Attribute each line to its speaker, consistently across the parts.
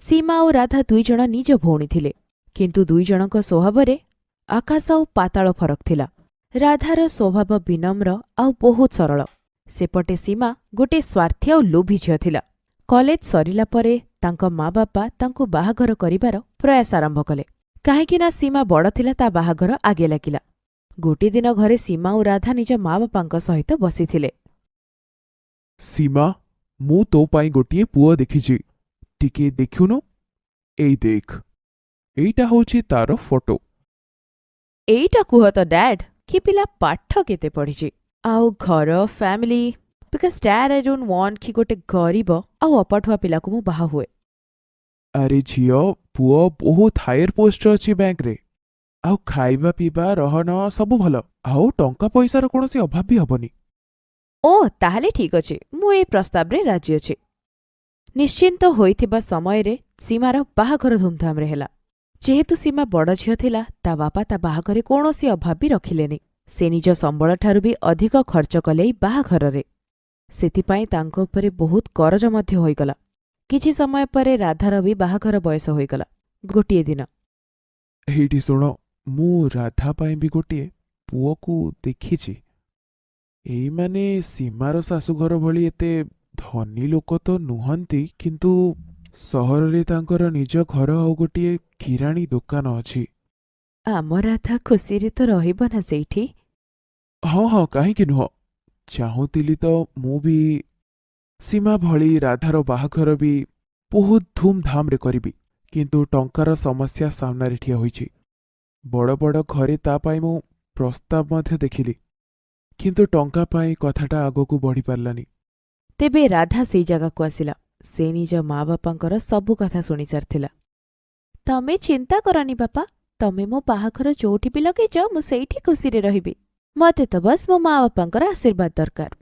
Speaker 1: सीमा और राधा दुई जण निज भौणी थिले, किंतु दुई जनक स्वभावरे आकाश और पाताल फरक थिला। राधार स्वभाव विनम्र आउ बहुत सरल, सेपटे सीमा गोटे स्वार्थी और लोभी झियो थिला। कॉलेज सरिला परे तांको माँ बापा तांको बाहाघर करिबार प्रयास आरंभ कले, काहेकि ना सीमा बड़ थिला ता बाहाघर आगे लागिला। गोटे दिन घरे सीमा और राधा निज माँ बापांक सहित बसिथिले।
Speaker 2: सीमा, मु तो पाई गोटिए पुओ देखिछि, टिके देखुनु। एई देख, एईटा होछि तार फोटो।
Speaker 1: एईटा कुह तो डैड कि पिला पाठ केते पढ़िछि आउ घर family, because dad I don't want कि गोटे गरीब आउ अपठुआ पिला को मु बाहा हुए।
Speaker 2: अरे झियो, पुओ बहुत हायर पोस्ट अछि बैंक रे, आउ खाइबा पीबा रहन सबु भल, आउ टंका पैसार कोनोसी अभाव भी हबनी।
Speaker 1: ओ ताहले ठीक अछि, मु ए प्रस्ताव रे राजी अछि। निश्चिंत होइथिबा समय रे सीमार बाहाघर धूमधाम रे हेला। जेहेतु सीमा बड़ झियो थिला, ता बापा ता बाहाघरे कोनोसी अभाव भी रखिलेनि। से निज संबळ ठारू भी अधिक खर्च कले बाहाघରରେ। सेतिपाई तांको उपरे बहुत करज मध्य होइगला। किछि समय परे राधार भी बाहाघर बयस होइगला। गोटिए दिन
Speaker 2: एइटी सुनो, मु राधा पाई भी गोटिए पुओ को देखिछि। एई माने सीमार शाशुघर भली एते धनी लोक तो नुहंती, किंतु सहर रे तांकर निज घर आउ गोटिए किराणी दुकान अछि।
Speaker 1: आम राधा खुशी रे तो रहिब ना सेठी।
Speaker 2: हाँ हाँ, काहेकि नुह, चाहूतिली तो मु भी सीमा भली राधार बाहाघर भी बहुत धूमधाम रे करिबी, किंतु टंकार समस्या सामना रे ठिया होइछि। बड़ बड़ घरे ता पाई मु प्रस्ताव मध्य देखिली, किंतु टंका पाई कथाटा आगकू बढ़ी पारलानी।
Speaker 1: तेबे राधा सेई जगह को आसिला। से निज माँ बापांकर सबु कथा शुणी सारिथिला। तमे चिंता करनी बापा, तमे मो बाहाघर जोठी भी लगेच मु सेठी खुशी रे रहिबी। मते तो बस मो माँ बापांकर आशीर्वाद दरकार।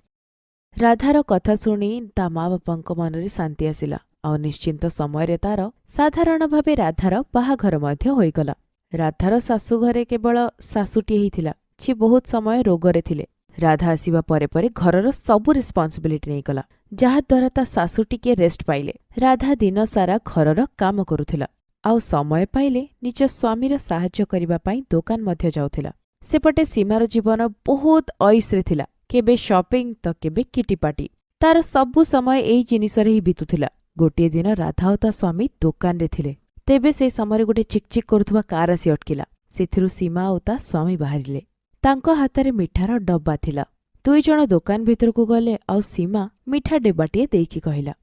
Speaker 1: राधार कथा शुणी ता माँ बापांक मनरे शांति आसिला। और निश्चिंत समय रे तार साधारण भावे राधार बाहाघर मध्य होइगला। राधार शाशु घरे केवल शाशुटी हिथिला, जे बहुत समय रोगरे थिले। राधा आसिबा परे परे घरर सबु रिस्पांसिबिलिटी नेइगला, जहा द्वारा ता शाशु टिके रेस्ट पाइले। राधा दिन सारा घरर काम करुथिला, आउ समय पाइले निज स्वामीर साहाय्य करिबा पाई दोकान मध्य जाउथिला। सेपटे सीमार जीवन बहुत ऐश्रे थिला, केबे शॉपिंग तो केबे किटी पार्टी। तार सबु समय एई जिनिसरे ही बितुथिला। गोटे दिन राधा और ता स्वामी दोकान रे थिले। तेबे से समय गोटे चिकचिक करुथुवा कार आसी अटकिला। सेथिरु सीमा और ता स्वामी बाहरिले। तांको हाथरे मिठार डब्बा थिला। दुई जण दोकान भितरकू गले आउ सीमा मिठा डेबाटिए देइकी कहिला,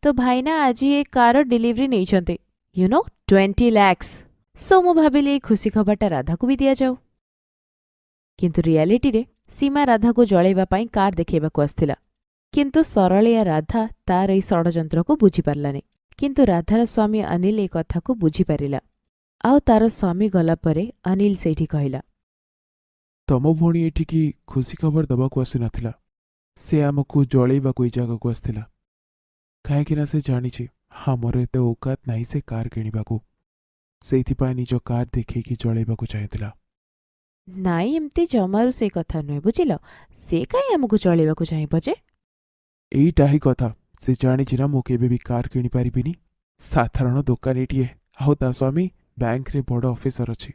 Speaker 1: तो भाईना आज ये कार डिलीवरी नैछन्ते, यू नो 20 lakhs। सो मु भाबिली खुशी खबरटा राधा को भी दिया जाऊ। किंतु रियालिटी रे सीमा राधा को जळेबा पाई कार देखेबाकू आस्थिला। किंतु सरलिया राधा तार एई षडयंत्र को बुझी पारलानी। किंतु राधार स्वामी अनिल ए कथा को बुझी पारिला। आउ तार स्वामी गला परे अनिल सेठी कहिला,
Speaker 2: तम भणी एठिकी खुशी खबर दबाकू आसी नथिला। से आमकू जळेबाकू ए जागाकू आस्थिला, काहेकि ना से जानिछि हमर एते औकात नाही से कार किणिबाकू। सेइथिपाई निज कार देखैकी जळेबाकू चाहेतिला।
Speaker 1: नाई एमती जमारू से कथा नुहे, बुझिल। से काई आमको चलेबाकू चाहिबो जे।
Speaker 2: एईटा ही कथा, से जानिछि ना मु केबे भी कार किणि पारिबिनी। साधारण दोकान एटिए, आउ ता स्वामी बैंक रे बड़ ऑफिसर अछि।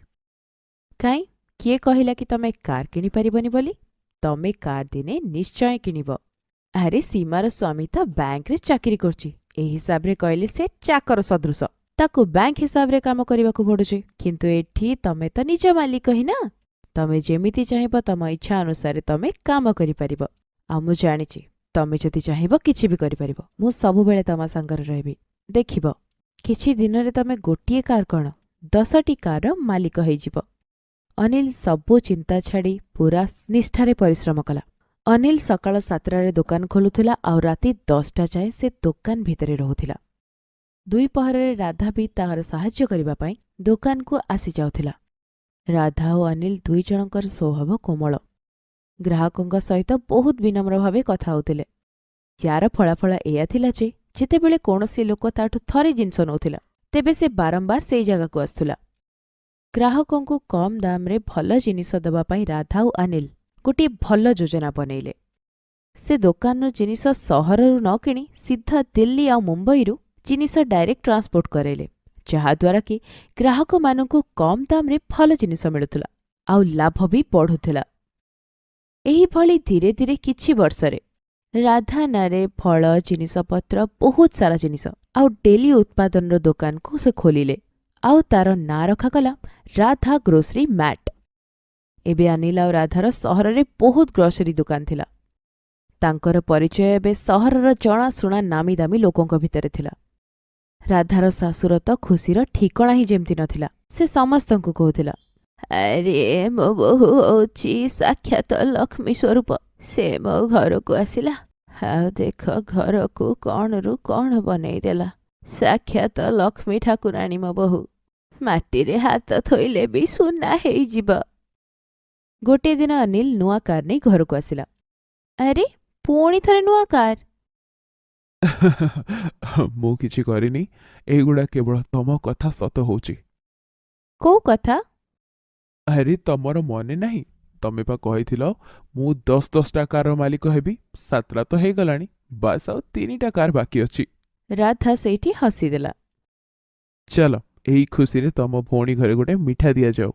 Speaker 1: काई किए कहिला कि तमे कार किनि पारिबनी बोली? तमे कार दिने निश्चय किनिब। अरे सीमार स्वामी तो बैंक रे चाकरी करछि, ए हिसाब रे कहले से चाकर सदृश। ताकू बैंक हिसाब रे काम करिबाकू पडुछि। किंतु एठी तमे तो निज मालिक ही ना। तमे जेमिति चाहिबो तम इच्छा अनुसार तमे काम करि पारिबो। आ मु जानिछि तमे जदि चाहिबो किछि भी करि पारिबो। मु सब बेले तमा संगर रहबी। देखिबो किछि दिन रे तमे गोटिए कार कोन 10टी कार रो मालिक होई जिवो। अनिल सबो चिंता छाड़ी पूरा निष्ठारे परिश्रम कला। अनिल सकाळ 7टारे दुकान खोलुथिला आ राति 10टा जाए से दुकान भितरे रहुथिला। दुई पहरे राधा भी तार साहाय्य करिबा पाई दुकान को आसी जाउथिला। राधा और अनिल दुई जनकर स्वभाव कोमल। ग्राहकंक सहित बहुत विनम्र भावे कथा होउथिले। यार फलाफल एया थिला जे जेतेबेले कोनोसी लोक ताठु थरे जिंस नउथिला तेबे से बारंबार सेई जगह को आस्तुला। ग्राहकंकु कम दाम रे भल जिनिस दबा पाई राधा और अनिल गोटे भल योजना बनैले। से दुकान जिनिस सहररु न किणी सीधा दिल्ली आ मुंबईरु ଜିନିଷ ଡାଇରେକ୍ଟ ଟ୍ରାନ୍ସପୋର୍ଟ କରେଇଲେ, ଯାହାଦ୍ୱାରା କି ଗ୍ରାହକମାନଙ୍କୁ କମ୍ ଦାମରେ ଭଲ ଜିନିଷ ମିଳୁଥିଲା ଆଉ ଲାଭ ବି ବଢ଼ୁଥିଲା। ଏହିଭଳି ଧୀରେ ଧୀରେ କିଛି ବର୍ଷରେ ରାଧା ନାଁରେ ଫଳ ଜିନିଷପତ୍ର ବହୁତ ସାରା ଜିନିଷ ଆଉ ଡେଲି ଉତ୍ପାଦନର ଦୋକାନକୁ ସେ ଖୋଲିଲେ ଆଉ ତାର ନାଁ ରଖାଗଲା ରାଧା ଗ୍ରୋସରୀ ମ୍ୟାଟ୍। ଏବେ ଅନିଲ ଆଉ ରାଧାର ସହରରେ ବହୁତ ଗ୍ରୋସରୀ ଦୋକାନ ଥିଲା। ତାଙ୍କର ପରିଚୟ ଏବେ ସହରର ଜଣାଶୁଣା ନାମୀ ଦାମୀ ଲୋକଙ୍କ ଭିତରେ ଥିଲା। ରାଧାର ଶାଶୁର ତ ଖୁସିର ଠିକଣା ହିଁ ଯେମିତି ନଥିଲା। ସେ ସମସ୍ତଙ୍କୁ କହୁଥିଲା, ଆରେ ମୋ ବୋହୂ ହଉଛି ସାକ୍ଷାତ ଲକ୍ଷ୍ମୀ ସ୍ୱରୂପ। ସେ ମୋ ଘରକୁ ଆସିଲା, ଆଉ ଦେଖ ଘରକୁ କଣରୁ କଣ ବନେଇଦେଲା। ସାକ୍ଷାତ ଲକ୍ଷ୍ମୀ ଠାକୁରାଣୀ ମୋ ବୋହୂ, ମାଟିରେ ହାତ ଥୋଇଲେ ବି ସୁନା ହେଇଯିବ। ଗୋଟିଏ ଦିନ ଅନିଲ ନୂଆ କାର୍ ନେଇ ଘରକୁ ଆସିଲା। ଆରେ ପୁଣି ଥରେ ନୂଆ କାର୍?
Speaker 2: ମୁଁ କିଛି କରିନି, ଏଇଗୁଡ଼ା କେବଳ ତମ କଥା ସତ ହଉଛି।
Speaker 1: କୋଉ କଥା?
Speaker 2: ଆରେ ତମର ମନେ ନାହିଁ, ତମେ ବା କହିଥିଲ ମୁଁ 10ଟା କାରର ମାଲିକ ହେବି। 7ଟା ତ ହେଇଗଲାଣି, ବାସ୍ ଆଉ 3ଟା କାର୍ ବାକି ଅଛି।
Speaker 1: ରାଧା ସେଇଠି ହସିଦେଲା।
Speaker 2: ଚାଲ ଏଇ ଖୁସିରେ ତମ ଭଉଣୀ ଘରେ ଗୋଟେ ମିଠା ଦିଆଯାଉ।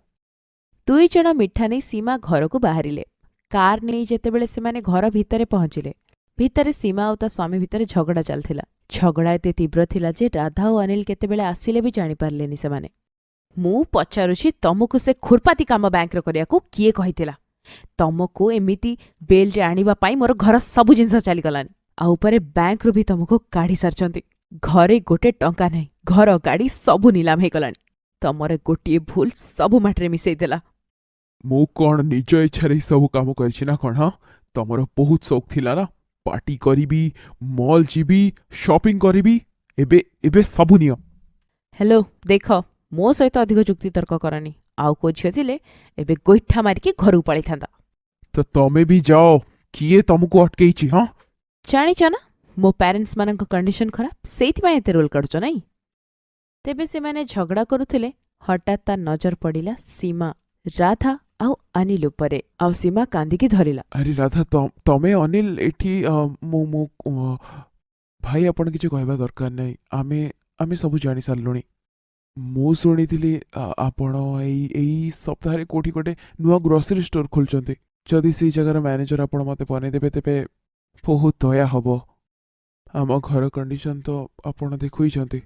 Speaker 1: 2 ଜଣ ମିଠା ନେଇ ସୀମା ଘରକୁ ବାହାରିଲେ। କାର୍ ନେଇ ଯେତେବେଳେ ସେମାନେ ଘର ଭିତରେ ପହଞ୍ଚିଲେ, ଭିତରେ ସୀମା ଆଉ ତା ସ୍ୱାମୀ ଭିତରେ ଝଗଡ଼ା ଚାଲିଥିଲା। ଝଗଡ଼ା ଏତେ ତୀବ୍ର ଥିଲା ଯେ ରାଧା ଓ ଅନିଲ କେତେବେଳେ ଆସିଲେ ବି ଜାଣିପାରିଲେନି ସେମାନେ। ମୁଁ ପଚାରୁଛି, ତମକୁ ସେ ଖୁର୍ପାତି କାମ ବ୍ୟାଙ୍କର କରିବାକୁ କିଏ କହିଥିଲା? ତମକୁ ଏମିତି ବେଲ୍ରେ ଆଣିବା ପାଇଁ ମୋର ଘର ସବୁ ଜିନିଷ ଚାଲିଗଲାନି, ଆଉ ଉପରେ ବ୍ୟାଙ୍କରୁ ବି ତମକୁ କାଢ଼ି ସାରିଛନ୍ତି। ଘରେ ଗୋଟେ ଟଙ୍କା ନାହିଁ, ଘର ଗାଡ଼ି ସବୁ ନିଲାମ ହେଇଗଲାଣି। ତମର ଗୋଟିଏ ଭୁଲ ସବୁ ମାଟିରେ ମିଶେଇ ଦେଲା।
Speaker 2: ମୁଁ କଣ ନିଜ ଇଚ୍ଛାରେ ସବୁ କାମ କରିଛି ନା କଣ? ହଁ, ତମର ବହୁତ ସୌକ ଥିଲା ନା, ପାର୍ଟି କରିବି, ମଲ୍ ଯିବି, ସପିଂ କରିବି। ଏବେ ଏବେ ସବୁ ନିଅ।
Speaker 1: ହ୍ୟାଲୋ, ଦେଖ ମୋ ସହିତ ଅଧିକ ଯୁକ୍ତିତର୍କ କରନି। ଆଉ କୋଉ ଝିଅ ଥିଲେ ଏବେ ଗୋଇଠା ମାରିକି ଘରକୁ ପଳେଇଥାନ୍ତା।
Speaker 2: ତ ତମେ ବି ଯାଅ, କିଏ ତମକୁ ଅଟକେଇଛି? ହଁ,
Speaker 1: ଜାଣିଛ ନା ମୋ ପ୍ୟାରେଣ୍ଟସମାନଙ୍କ କଣ୍ଡିସନ ଖରାପ, ସେଇଥିପାଇଁ ଏତେ ରୋଲ କାଢୁଛ ନାଇଁ? ତେବେ ସେମାନେ ଝଗଡ଼ା କରୁଥିଲେ, ହଠାତ୍ ତା ନଜର ପଡ଼ିଲା ସୀମା, ରାଧା ଆଉ ଅନିଲ ଉପରେ। ଆଉ ସୀମା କାନ୍ଦିକି ଧରିଲା।
Speaker 2: ଆରେ ରାଧା, ତମେ ଅନିଲ ଏଠି ଭାଇ ଆପଣ କିଛି କହିବା ଦରକାର ନାହିଁ, ଆମେ ସବୁ ଜାଣି ସାରିଲୁଣି। ମୁଁ ଶୁଣିଥିଲି ଆପଣ ଏଇ ସପ୍ତାହରେ କୋଉଠି ଗୋଟେ ନୂଆ ଗ୍ରୋସରୀ ଷ୍ଟୋର ଖୋଲୁଛନ୍ତି। ଯଦି ସେଇ ଜାଗାର ମ୍ୟାନେଜର ଆପଣ ମୋତେ ବନେଇଦେବେ ତେବେ ବହୁତ ଦୟା ହବ। ଆମ ଘର କଣ୍ଡିସନ ତ ଆପଣ ଦେଖୁଛନ୍ତି,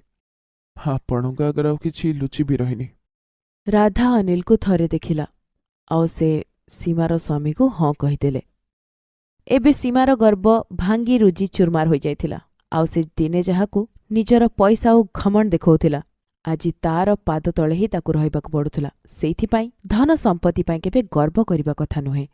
Speaker 2: ଆପଣଙ୍କ ଆଗରେ ଆଉ କିଛି ଲୁଚି ବି ରହିନି।
Speaker 1: ରାଧା ଅନିଲକୁ ଥରେ ଦେଖିଲା ଆଉ ସେ ସୀମାର ସ୍ୱାମୀକୁ ହଁ କହିଦେଲେ। ଏବେ ସୀମାର ଗର୍ବ ଭାଙ୍ଗି ରୁଜି ଚୁରମାର ହୋଇଯାଇଥିଲା। ଆଉ ସେ ଦିନେ ଯାହାକୁ ନିଜର ପଇସା ଆଉ ଘମଣ୍ଡ ଦେଖାଉଥିଲା, ଆଜି ତାର ପାଦ ତଳେ ହିଁ ତାକୁ ରହିବାକୁ ପଡ଼ୁଥିଲା। ସେଇଥିପାଇଁ ଧନ ସମ୍ପତ୍ତି ପାଇଁ କେବେ ଗର୍ବ କରିବା କଥା ନୁହେଁ।